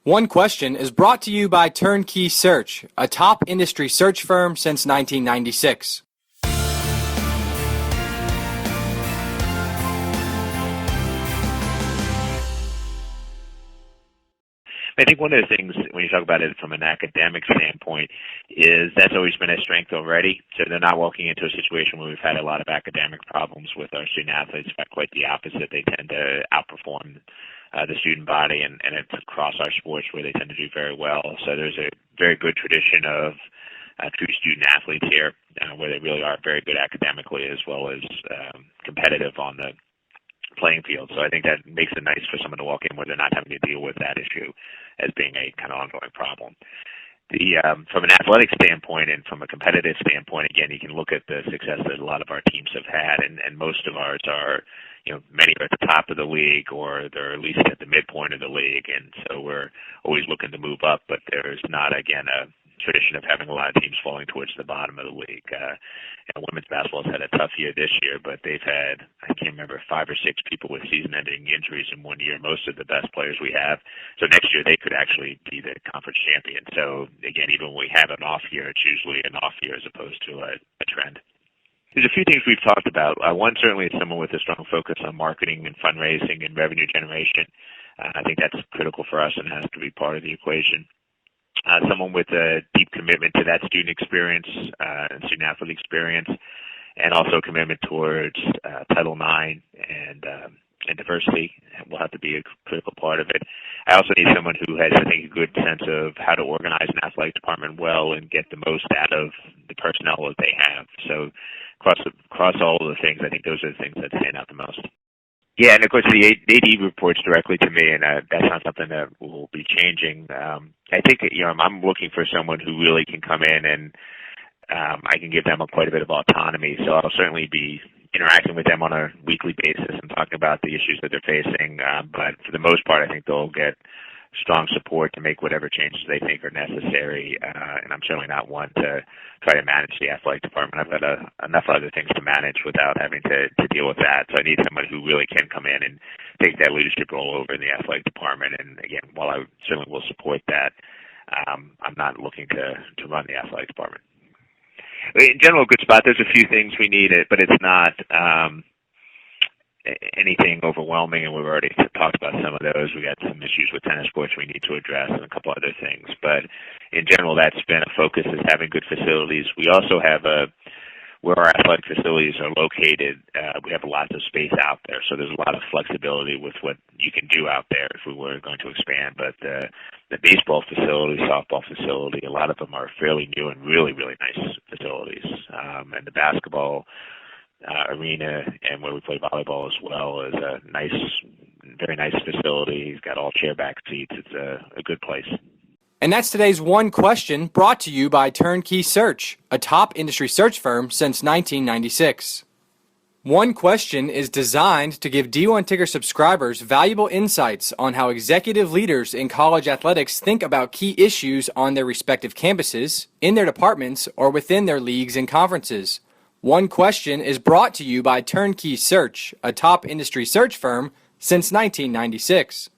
One Question is brought to you by Turnkey Search, a top industry search firm since 1996. I think one of the things when you talk about it from an academic standpoint is that's always been a strength already. So they're not walking into a situation where we've had a lot of academic problems with our student athletes. In fact, quite the opposite. They tend to outperform the student body, and it's across our sports where they tend to do very well. So there's a very good tradition of true student athletes here where they really are very good academically as well as competitive on the playing field. So I think that makes it nice for someone to walk in where they're not having to deal with that issue as being a kind of ongoing problem. From an athletic standpoint and from a competitive standpoint, again, you can look at the success that a lot of our teams have had, and most of ours are, many are at the top of the league or they're at least at the midpoint of the league, and so we're always looking to move up, but there's not, again, a tradition of having a lot of teams falling towards the bottom of the league. Women's basketball has had a tough year this year, but they've had, I can't remember, 5 or 6 people with season-ending injuries in one year, most of the best players we have. So next year they could actually be the conference champion. So again, even when we have an off year, it's usually an off year as opposed to a trend. There's a few things we've talked about. One certainly is someone with a strong focus on marketing and fundraising and revenue generation. I think that's critical for us and has to be part of the equation. Someone with a deep commitment to that student experience and student athlete experience, and also a commitment towards Title IX and diversity will have to be a critical part of it. I also need someone who has, I think, a good sense of how to organize an athletic department well and get the most out of the personnel that they have. So across all of the things, I think those are the things that stand out the most. Yeah, and of course the AD reports directly to me, and that's not something that will be changing. I think I'm looking for someone who really can come in and I can give them quite a bit of autonomy. So I'll certainly be interacting with them on a weekly basis and talking about the issues that they're facing. But for the most part, I think they'll get strong support to make whatever changes they think are necessary. And I'm certainly not one to try to manage the athletic department. I've got enough other things to manage without having to deal with that. So I need someone who really can come in and take that leadership role over in the athletic department. And again, while I certainly will support that, I'm not looking to run the athletic department. In general, good spot. There's a few things we need, but it's not anything overwhelming, and we've already talked about some of those. We got some issues with tennis courts we need to address and a couple other things. But in general, that's been a focus, is having good facilities. We also have where our athletic facilities are located, we have lots of space out there, so there's a lot of flexibility with what you can do out there if we were going to expand. But the baseball facility, softball facility, a lot of them are fairly new and really, really nice facilities. And the basketball arena and where we play volleyball as well is a nice, very nice facility. He's got all chair-back seats. It's a good place. And that's today's One Question, brought to you by Turnkey Search, a top industry search firm since 1996. One Question is designed to give D1 Ticker subscribers valuable insights on how executive leaders in college athletics think about key issues on their respective campuses, in their departments, or within their leagues and conferences. One Question is brought to you by Turnkey Search, a top industry search firm since 1996.